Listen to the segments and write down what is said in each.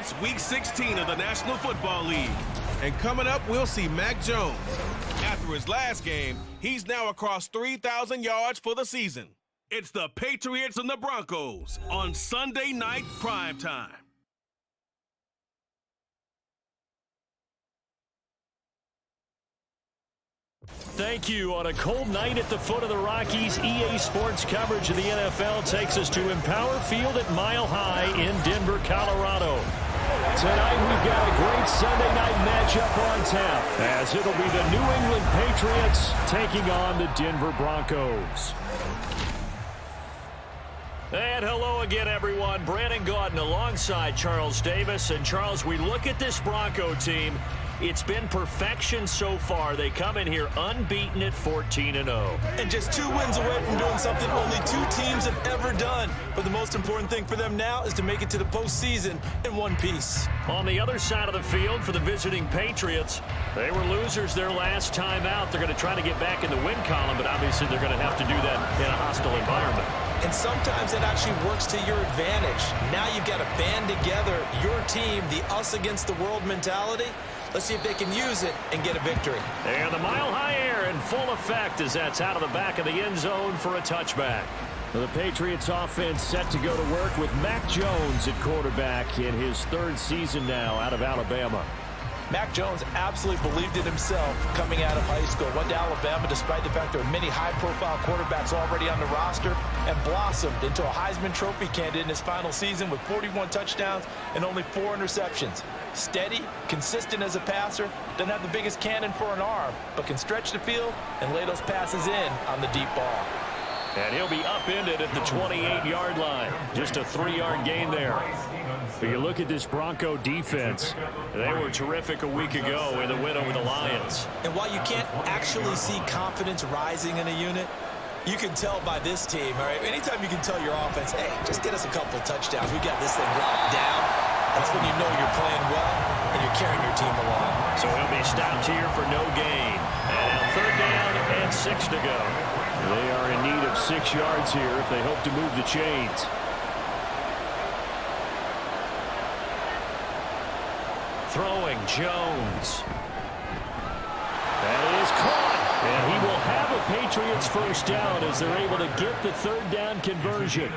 It's Week 16 of the National Football League. And coming up, we'll see Mac Jones. After his last game, he's now across 3,000 yards for the season. It's the Patriots and the Broncos on Sunday Night Primetime. Thank you. On a cold night at the foot of the Rockies, EA Sports coverage of the NFL takes us to Empower Field at Mile High in Denver, Colorado. Tonight we've got a great Sunday night matchup on tap, as it'll be the New England Patriots taking on the Denver Broncos. And hello again, everyone. Brandon Gaudin alongside Charles Davis. And Charles, we look at this Bronco team. It's been perfection so far. They come in here unbeaten at 14-0. And just 2 wins away from doing something only 2 teams have ever done. But the most important thing for them now is to make it to the postseason in one piece. On the other side of the field for the visiting Patriots, they were losers their last time out. They're going to try to get back in the win column, but obviously they're going to have to do that in a hostile environment. And sometimes it actually works to your advantage. Now you've got to band together your team, the us against the world mentality. Let's see if they can use it and get a victory. And the Mile High air in full effect as that's out of the back of the end zone for a touchback. The Patriots offense set to go to work with Mac Jones at quarterback in his 3rd season now out of Alabama. Mac Jones absolutely believed in himself coming out of high school. Went to Alabama despite the fact there were many high-profile quarterbacks already on the roster and blossomed into a Heisman Trophy candidate in his final season with 41 touchdowns and only 4 interceptions. Steady, consistent as a passer, doesn't have the biggest cannon for an arm, but can stretch the field and lay those passes in on the deep ball. And he'll be upended at the 28-yard line. Just a 3-yard gain there. But you look at this Bronco defense, they were terrific a week ago in the win over the Lions. And while you can't actually see confidence rising in a unit, you can tell by this team, all right? Anytime you can tell your offense, hey, just get us a couple of touchdowns. We got this thing locked down. That's when you know you're playing well and you're carrying your team along. So he'll be stopped here for no gain. And now 3rd down and 6 to go. They are in need of 6 yards here if they hope to move the chains. Throwing Jones. That is caught. And he will have a Patriots 1st down as they're able to get the 3rd down conversion.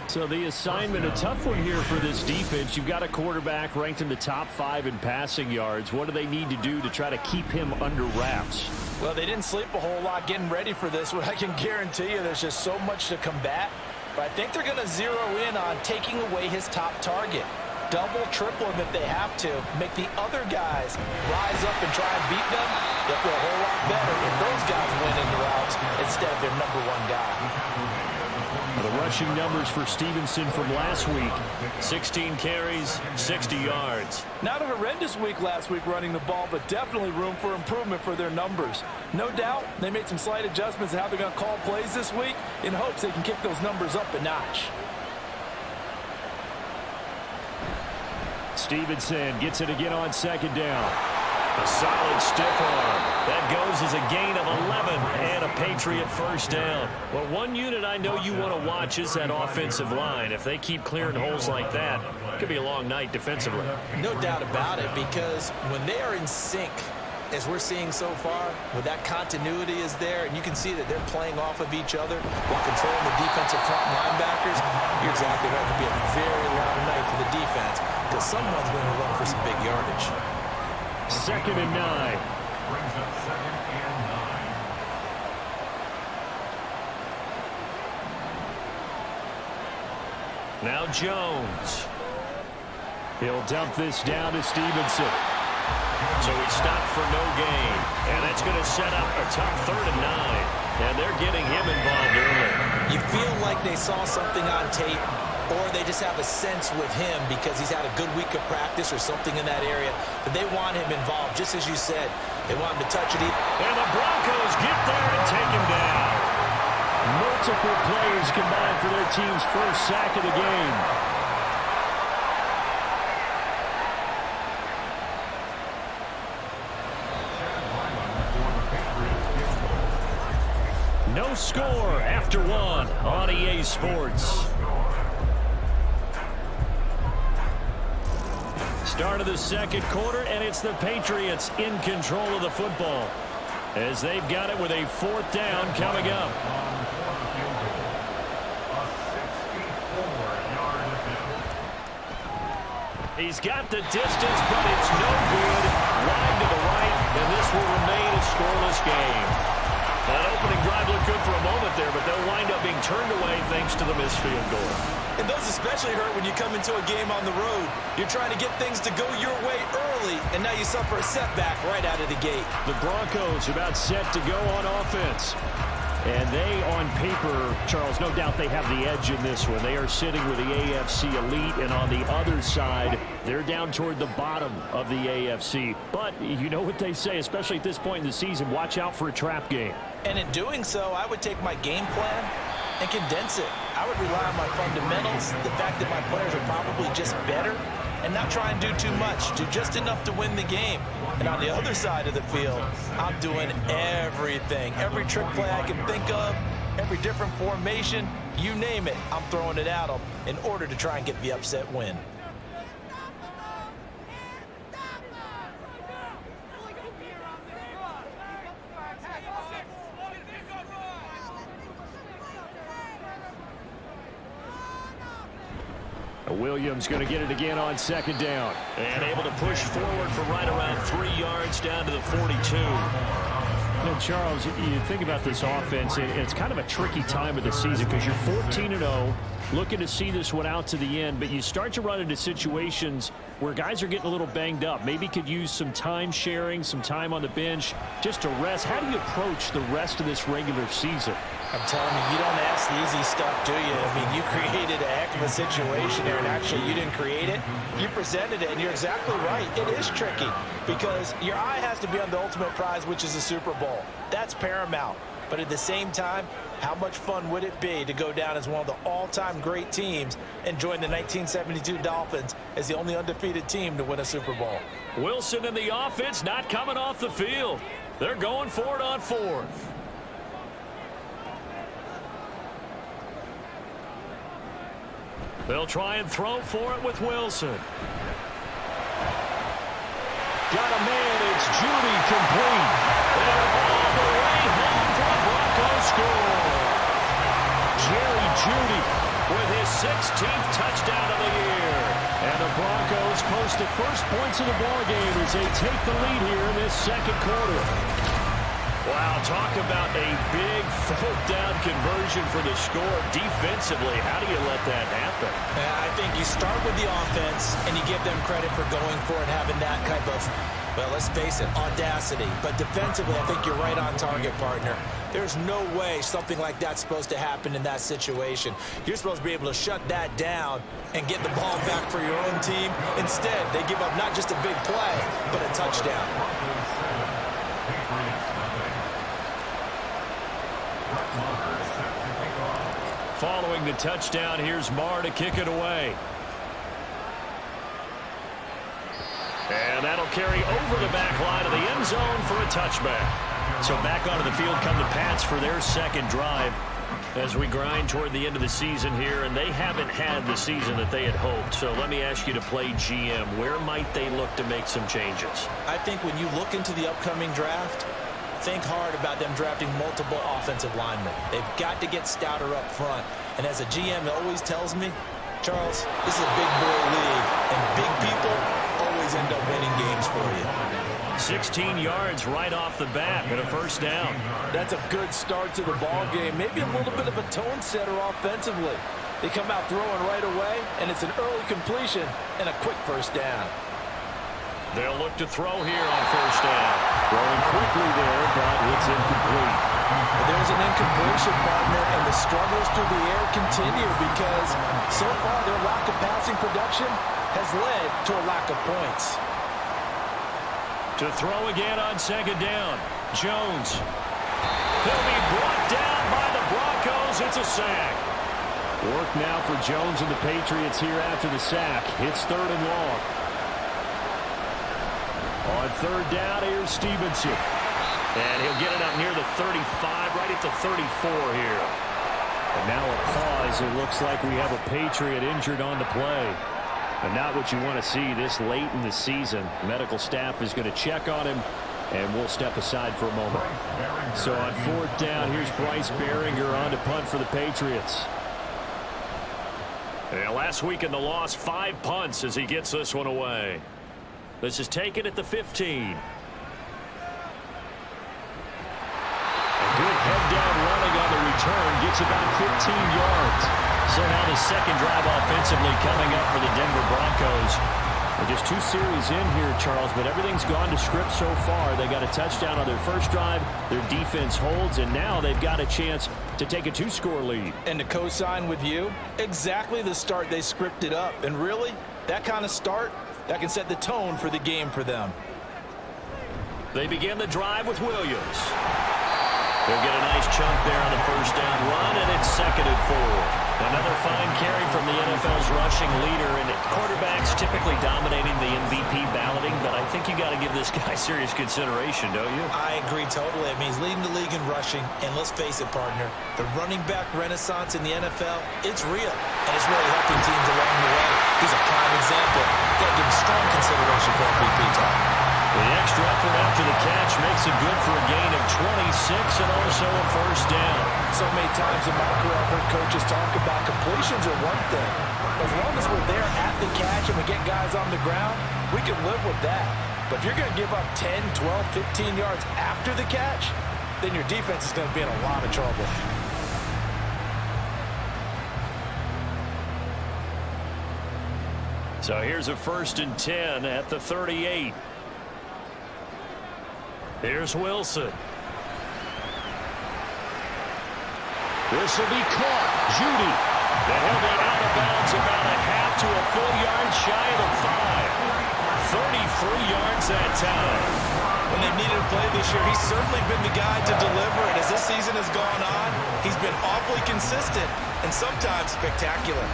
So the assignment, a tough one here for this defense. You've got a quarterback ranked in the top 5 in passing yards. What do they need to do to try to keep him under wraps? Well, they didn't sleep a whole lot getting ready for this. What I can guarantee you, there's just so much to combat. But I think they're going to zero in on taking away his top target. Double, triple him if they have to. Make the other guys rise up and try and beat them. They'll feel a whole lot better if those guys win in the routes instead of their number 1 guy. The rushing numbers for Stevenson from last week, 16 carries, 60 yards. Not a horrendous week last week running the ball, but definitely room for improvement for their numbers. No doubt they made some slight adjustments to how they're going to call plays this week in hopes they can kick those numbers up a notch. Stevenson gets it again on 2nd down. A solid stiff arm. That goes as a gain of 11 and a Patriot 1st down. Well, one unit I know you want to watch is that offensive line. If they keep clearing holes like that, it could be a long night defensively. No doubt about it, because when they are in sync, as we're seeing so far, when that continuity is there, and you can see that they're playing off of each other while controlling the defensive front linebackers, you're exactly right. It could be a very long night for the defense because someone's going to run for some big yardage. 2nd and 9. Now Jones. He'll dump this down to Stevenson. So he stopped for no gain. And that's going to set up a tough 3rd and 9. And they're getting him involved early. You feel like they saw something on tape, or they just have a sense with him because he's had a good week of practice or something in that area, but they want him involved, just as you said. They want him to touch it. And the Broncos get there and take him down. Multiple players combined for their team's 1st sack of the game. No score after 1 on EA Sports. Start of the second quarter, and it's the Patriots in control of the football as they've got it with a 4th down coming up. He's got the distance, but it's no good. Line to the right, and this will remain a scoreless game. That opening drive looked good for a moment there, but they'll wind up being turned away thanks to the missed field goal. And those especially hurt when you come into a game on the road. You're trying to get things to go your way early, and now you suffer a setback right out of the gate. The Broncos about set to go on offense. And they, on paper, Charles, no doubt they have the edge in this one. They are sitting with the AFC elite, and on the other side, they're down toward the bottom of the AFC. But you know what they say, especially at this point in the season, watch out for a trap game. And in doing so, I would take my game plan and condense it. I would rely on my fundamentals, the fact that my players are probably just better, and not try and do too much, do just enough to win the game. And on the other side of the field, I'm doing everything. Every trick play I can think of, every different formation, you name it, I'm throwing it at them in order to try and get the upset win. Williams going to get it again on 2nd down. And able to push forward for right around 3 yards down to the 42. You know, Charles, you think about this offense, and it's kind of a tricky time of the season because you're 14-0, looking to see this one out to the end, but you start to run into situations where guys are getting a little banged up. Maybe could use some time sharing, some time on the bench just to rest. How do you approach the rest of this regular season? I'm telling you, you don't ask the easy stuff, do you? I mean, you created a heck of a situation here, and actually you didn't create it. You presented it, and you're exactly right. It is tricky because your eye has to be on the ultimate prize, which is the Super Bowl. That's paramount. But at the same time, how much fun would it be to go down as one of the all-time great teams and join the 1972 Dolphins as the only undefeated team to win a Super Bowl? Wilson in the offense not coming off the field. They're going for it on 4th. They'll try and throw for it with Wilson. Got a man, it's Judy complete. And all the way home for the Broncos score. Jerry Judy with his 16th touchdown of the year. And the Broncos post the first points of the ballgame as they take the lead here in this 2nd quarter. Wow, talk about a big 4th down conversion for the score. Defensively, how do you let that happen? I think you start with the offense, and you give them credit for going for it, having that type of, well, let's face it, audacity. But defensively, I think you're right on target, partner. There's no way something like that's supposed to happen in that situation. You're supposed to be able to shut that down and get the ball back for your own team. Instead, they give up not just a big play, but a touchdown. Following the touchdown, here's Marr to kick it away. And that'll carry over the back line of the end zone for a touchback. So back onto the field come the Pats for their 2nd drive as we grind toward the end of the season here, and they haven't had the season that they had hoped. So let me ask you to play GM. Where might they look to make some changes? I think when you look into the upcoming draft, think hard about them drafting multiple offensive linemen. They've got to get stouter up front. And as a GM, it always tells me, Charles, this is a big boy league, and big people always end up winning games for you. 16 yards right off the bat and a 1st down. That's a good start to the ball game. Maybe a little bit of a tone setter offensively. They come out throwing right away, and it's an early completion and a quick 1st down. They'll look to throw here on 1st down. Throwing quickly there, but it's incomplete. There's an incompletion, partner, and the struggles through the air continue because so far their lack of passing production has led to a lack of points. To throw again on 2nd down. Jones. He'll be brought down by the Broncos. It's a sack. Work now for Jones and the Patriots here after the sack. It's 3rd and long. On 3rd down, here's Stevenson. And he'll get it up near the 35, right at the 34 here. And now a pause. It looks like we have a Patriot injured on the play. And not what you want to see this late in the season. Medical staff is going to check on him, and we'll step aside for a moment. So on 4th down, here's Bryce Behringer on to punt for the Patriots. And last week in the loss, 5 punts as he gets this one away. This is taken at the 15. Good head down running on the return. Gets about 15 yards. So now the second drive offensively coming up for the Denver Broncos. They're just 2 series in here, Charles, but everything's gone to script so far. They got a touchdown on their first drive. Their defense holds, and now they've got a chance to take a 2-score lead. And to co-sign with you, exactly the start they scripted up. And really, that kind of start, that can set the tone for the game for them. They begin the drive with Williams. They'll get a nice chunk there on the first down run, and it's 2nd and 4. Another fine carry from the NFL's rushing leader, and quarterbacks typically dominating the MVP balloting, but I think you got to give this guy serious consideration, don't you? I agree totally. I mean, he's leading the league in rushing, and let's face it, partner, the running back renaissance in the NFL, it's real, and it's really helping teams along the way. He's a prime example. Got to give him strong consideration for MVP talk. The extra effort after the catch makes it good for a gain of 26 and also a first down. So many times in my career I've heard coaches talk about completions are one thing. As long as we're there at the catch and we get guys on the ground, we can live with that. But if you're going to give up 10, 12, 15 yards after the catch, then your defense is going to be in a lot of trouble. So here's a 1st and 10 at the 38. Here's Wilson. This will be caught. Judy. And he'll be out of bounds about a half to a full yard shy of the 5. 33 yards that time. When they've needed to play this year, he's certainly been the guy to deliver. And as this season has gone on, he's been awfully consistent and sometimes spectacular.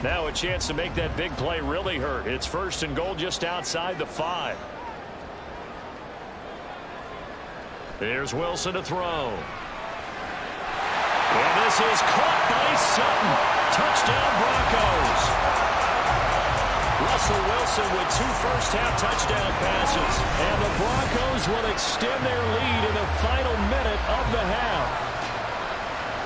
Now a chance to make that big play really hurt. It's 1st and goal just outside the 5. There's Wilson to throw. And this is caught by Sutton. Touchdown Broncos. Russell Wilson with 2 first-half touchdown passes. And the Broncos will extend their lead in the final minute of the half.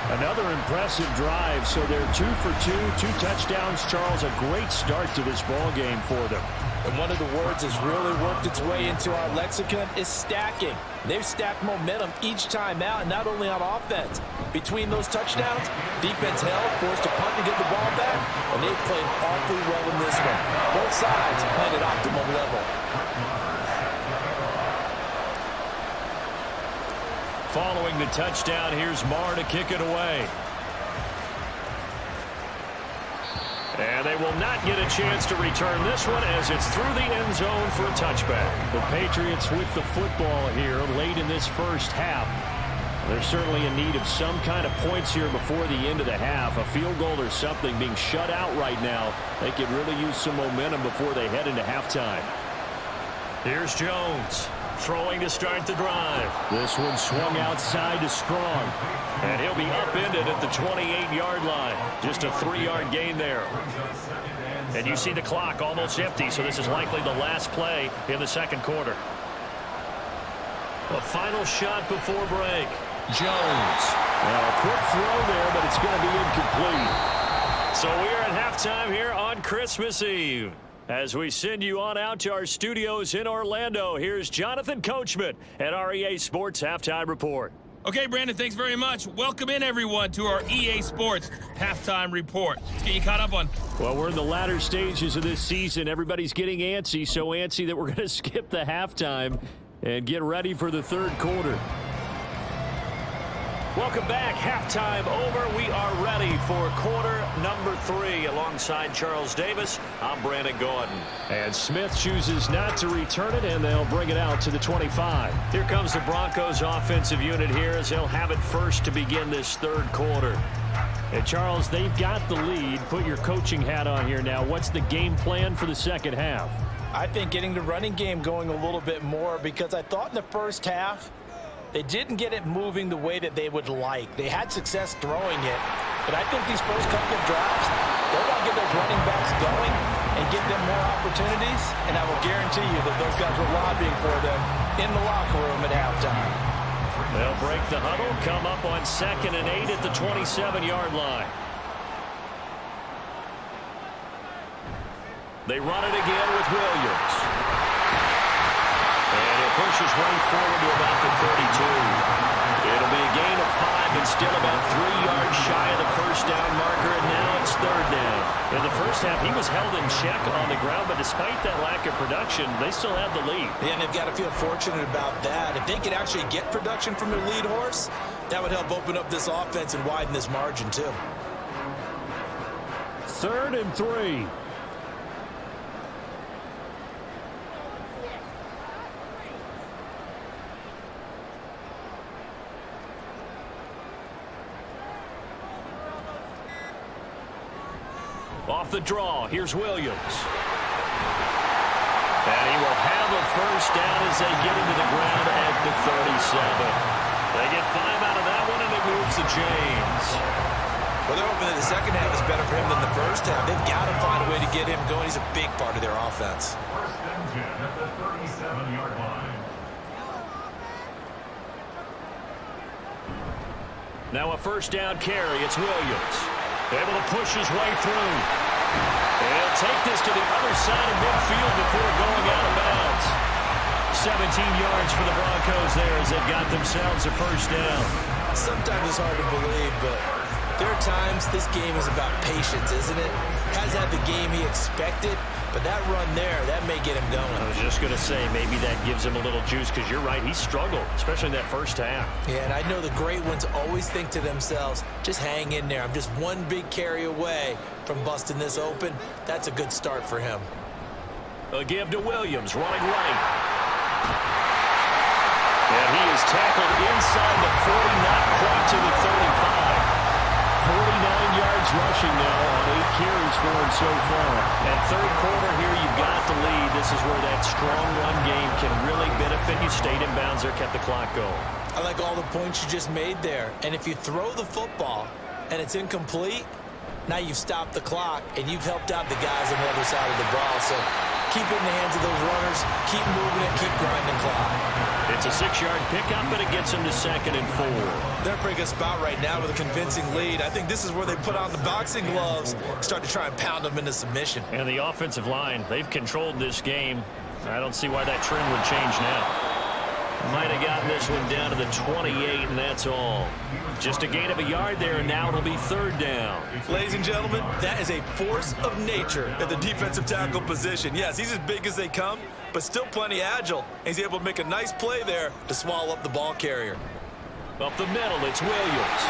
Another impressive drive, so they're 2 for 2, 2 touchdowns. Charles, a great start to this ball game for them. And one of the words that's really worked its way into our lexicon is stacking. They've stacked momentum each time out, and not only on offense. Between those touchdowns, defense held, forced to punt to get the ball back, and they've played awfully well in this one. Both sides playing at optimal level. Following the touchdown, here's Marr to kick it away. And they will not get a chance to return this one as it's through the end zone for a touchback. The Patriots with the football here late in this first half. They're certainly in need of some kind of points here before the end of the half. A field goal or something being shut out right now. They could really use some momentum before they head into halftime. Here's Jones. Throwing to start the drive. This one swung outside to Strong. And he'll be upended at the 28-yard line. Just a 3-yard gain there. And you see the clock almost empty, so this is likely the last play in the second quarter. A final shot before break. Jones. Well, a quick throw there, but it's going to be incomplete. So we are at halftime here on Christmas Eve. As we send you on out to our studios in Orlando, here's Jonathan Coachman at our EA Sports Halftime Report. Okay, Brandon, thanks very much. Welcome in, everyone, to our EA Sports Halftime Report. Let's get you caught up on. Well, we're in the latter stages of this season. Everybody's getting antsy, so antsy that we're going to skip the halftime and get ready for the third quarter. Welcome back. Halftime over. We are ready for quarter number 3. Alongside Charles Davis, I'm Brandon Gordon. And Smith chooses not to return it, and they'll bring it out to the 25. Here comes the Broncos offensive unit here as they'll have it first to begin this third quarter. And Charles, they've got the lead. Put your coaching hat on here now. What's the game plan for the second half? I think getting the running game going a little bit more, because I thought in the first half They didn't get it moving the way that they would like. They had success throwing it, but I think these first couple of drives, they're going to get those running backs going and give them more opportunities, and I will guarantee you that those guys were lobbying for them in the locker room at halftime. They'll break the huddle, come up on 2nd and 8 at the 27-yard line. They run it again with Williams. And it pushes way forward to about the 32. It'll be a gain of 5 and still about 3 yards shy of the first down marker, and now it's 3rd down. In the first half, he was held in check on the ground, but despite that lack of production, they still have the lead. Yeah, and they've got to feel fortunate about that. If they could actually get production from their lead horse, that would help open up this offense and widen this margin too. 3rd and 3. Off the draw, here's Williams. And he will have a first down as they get into the ground at the 37. They get 5 out of that one, and it moves to James. Well, they're hoping that the second half is better for him than the first half. They've got to find a way to get him going. He's a big part of their offense. 1st and 10 at the 37-yard line. Now a first down carry. It's Williams. Able to push his way through. He'll take this to the other side of midfield before going out of bounds. 17 yards for the Broncos there as they've got themselves a first down. Sometimes it's hard to believe, but there are times this game is about patience, isn't it? Hasn't had the game he expected, but that run there, that may get him going. I was just going to say, maybe that gives him a little juice, because you're right, he struggled, especially in that first half. Yeah, and I know the great ones always think to themselves, just hang in there. I'm just one big carry away from busting this open. That's a good start for him. A give to Williams, running right. And he is tackled inside the 40, not quite to the 35. 49 yards rushing now on 8 carries for him so far. At third quarter here, you've got the lead. This is where that strong run game can really benefit you. Stayed in bounds there, kept the clock going. I like all the points you just made there. And if you throw the football and it's incomplete, now you've stopped the clock and you've helped out the guys on the other side of the ball. So keep it in the hands of those runners, keep moving it, keep grinding clock. It's a 6-yard pickup, but it gets him to 2nd and 4. They're in a pretty good spot right now with a convincing lead. I think this is where they put on the boxing gloves, start to try and pound them into submission. And the offensive line, they've controlled this game. I don't see why that trend would change now. Might have gotten this one down to the 28, and that's all. Just a gain of a yard there, and now it'll be 3rd down. Ladies and gentlemen, that is a force of nature at the defensive tackle position. Yes, he's as big as they come, but still plenty agile. He's able to make a nice play there to swallow up the ball carrier. Up the middle, it's Williams.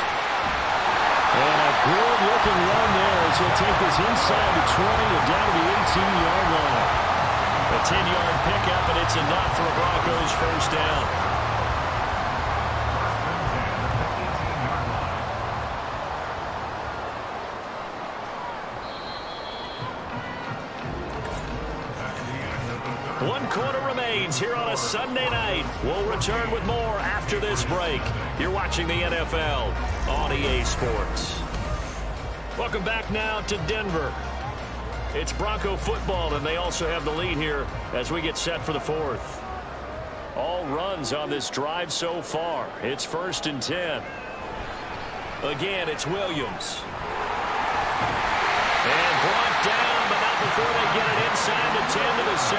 And a good-looking run there as he'll take this inside the 20 and down to the 18-yard line. A 10-yard pickup, and it's enough for a Broncos first down. One quarter remains here on a Sunday night. We'll return with more after this break. You're watching the NFL on EA Sports. Welcome back now to Denver. It's Bronco football, and they also have the lead here as we get set for the 4th. All runs on this drive so far. It's 1st and 10. Again, it's Williams. And brought down, but not before they get it inside the 10 to the 7.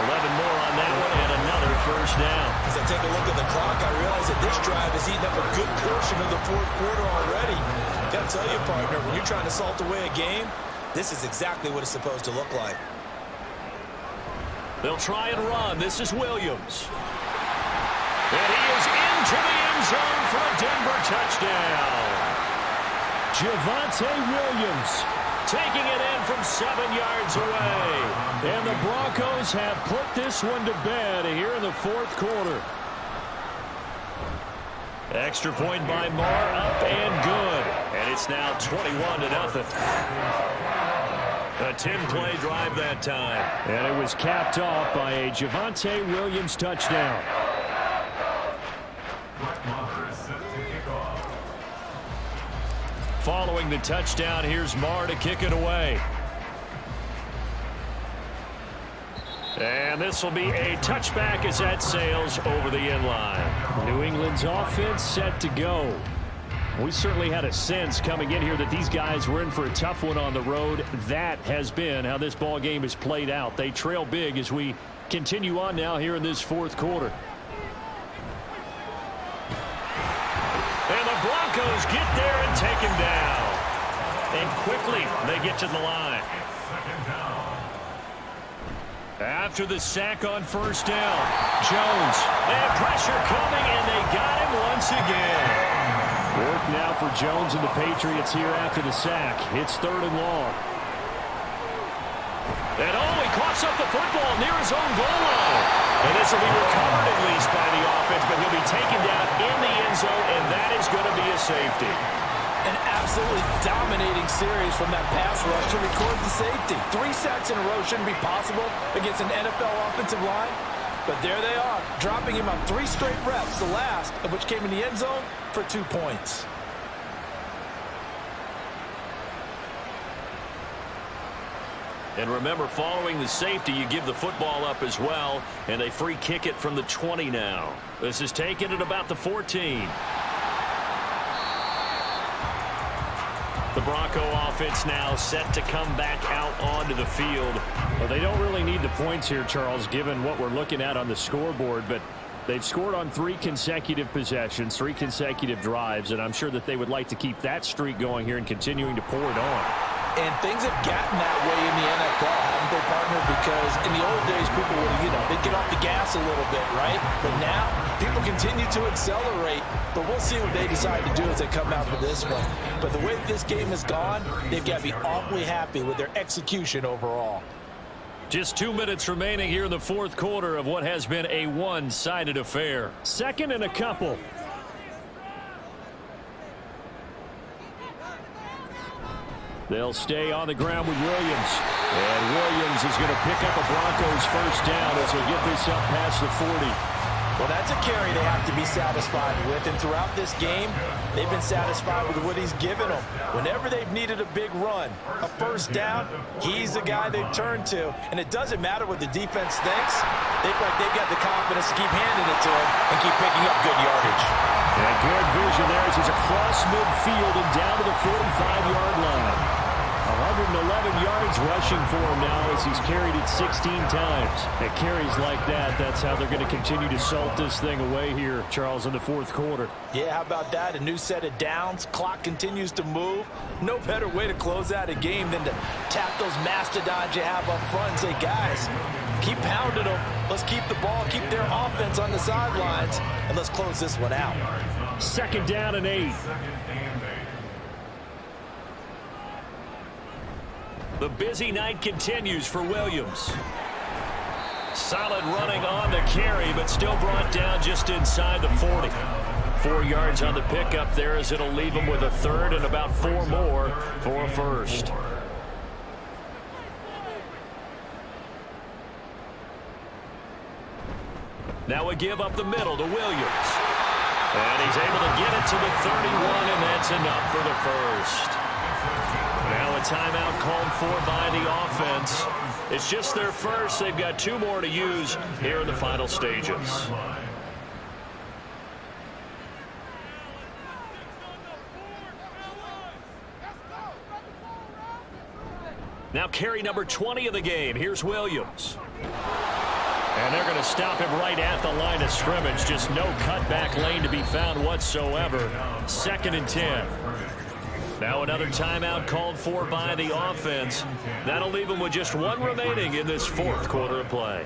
11 more on that one, and another first down. As I take a look at the clock, I realize that this drive has eaten up a good portion of the 4th quarter already. Got to tell you, partner, when you're trying to salt away a game, this is exactly what it's supposed to look like. They'll try and run. This is Williams. And he is into the end zone for a Denver touchdown. Javonte Williams taking it in from 7 yards away. And the Broncos have put this one to bed here in the 4th quarter. Extra point by Marr, up and good. And it's now 21-0. A 10-play drive that time. And it was capped off by a Javonte Williams touchdown. following the touchdown. Here's Marr to kick it away. And this will be a touchback as that sails over the end line. New England's offense set to go. We certainly had a sense coming in here that these guys were in for a tough one on the road. That has been how this ball game has played out. They trail big as we continue on now here in this fourth quarter. And the Broncos get there and take him down. And quickly they get to the line. After the sack on first down, Jones. And pressure coming, and they got him once again. Work now for Jones and the Patriots here after the sack. It's 3rd and long. And he coughs up the football near his own goal line. And this will be recovered at least by the offense, but he'll be taken down in the end zone, and that is going to be a safety. An absolutely dominating series from that pass rush to record the safety. 3 sacks in a row shouldn't be possible against an NFL offensive line. But there they are, dropping him on 3 straight reps, the last of which came in the end zone for 2 points. And remember, following the safety, you give the football up as well, and they free kick it from the 20 now. This is taken at about the 14. The Bronco offense now set to come back out onto the field. Well, they don't really need the points here, Charles, given what we're looking at on the scoreboard, but they've scored on 3 consecutive possessions, 3 consecutive drives, and I'm sure that they would like to keep that streak going here and continuing to pour it on. And things have gotten that way in the NFL, haven't they, partner? Because in the old days, people would, they'd get off the gas a little bit, right? But now, people continue to accelerate. But we'll see what they decide to do as they come out for this one. But the way this game has gone, they've got to be awfully happy with their execution overall. Just 2 minutes remaining here in the fourth quarter of what has been a one-sided affair. 2nd and a couple. They'll stay on the ground with Williams. And Williams is going to pick up a Broncos first down as they get this up past the 40. Well, that's a carry they have to be satisfied with. And throughout this game, they've been satisfied with what he's given them. Whenever they've needed a big run, a first down, he's the guy they've turned to. And it doesn't matter what the defense thinks. They've got the confidence to keep handing it to him and keep picking up good yardage. And good vision there as he's across midfield and down to the 45-yard line. 111 yards rushing for him now as he's carried it 16 times. At carries like that, that's how they're going to continue to salt this thing away here, Charles, in the fourth quarter. Yeah, how about that? A new set of downs. Clock continues to move. No better way to close out a game than to tap those mastodons you have up front and say, guys, keep pounding them. Let's keep the ball, keep their offense on the sidelines, and let's close this one out. 2nd down and 8. The busy night continues for Williams. Solid running on the carry, but still brought down just inside the 40. 4 yards on the pickup there as it'll leave him with a 3rd and about 4 more for a first. Now a give up the middle to Williams. And he's able to get it to the 31, and that's enough for the first. Now a timeout called for by the offense. It's just their first. They've got 2 more to use here in the final stages. Now carry number 20 of the game. Here's Williams. And they're going to stop him right at the line of scrimmage. Just no cutback lane to be found whatsoever. 2nd and 10. Now another timeout called for by the offense. That'll leave them with just 1 remaining in this fourth quarter of play.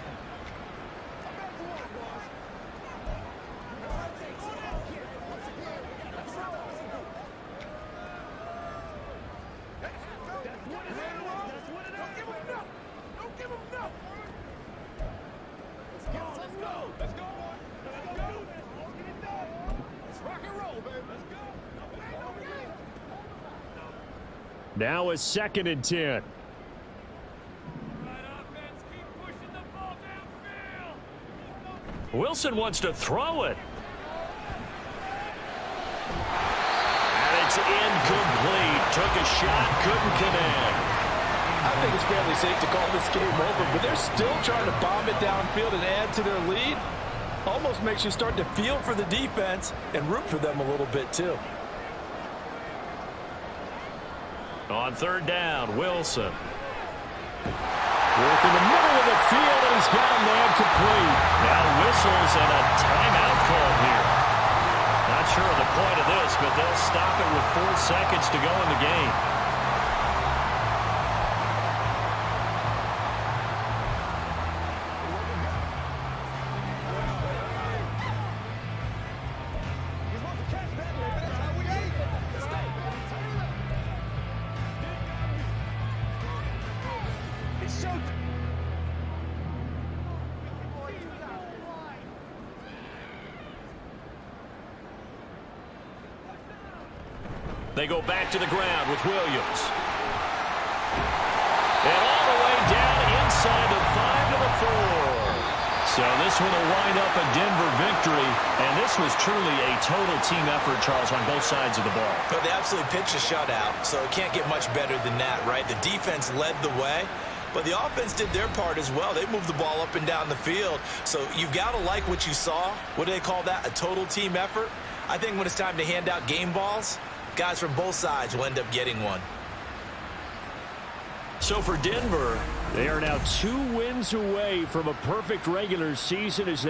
Now a 2nd and 10. Wilson wants to throw it. And it's incomplete. Took a shot, couldn't connect. I think it's fairly safe to call this game over, but they're still trying to bomb it downfield and add to their lead. Almost makes you start to feel for the defense and root for them a little bit, too. On third down, Wilson. Work in the middle of the field, and he's got a man complete. Now whistles and a timeout call here. Not sure of the point of this, but they'll stop it with 4 seconds to go in the game. They go back to the ground with Williams. And all the way down inside the 5 to the 4. So this one will wind up a Denver victory. And this was truly a total team effort, Charles, on both sides of the ball. But they absolutely pitched a shutout, so it can't get much better than that, right? The defense led the way, but the offense did their part as well. They moved the ball up and down the field. So you've got to like what you saw. What do they call that? A total team effort? I think when it's time to hand out game balls, guys from both sides will end up getting one. So for Denver, they are now 2 wins away from a perfect regular season as they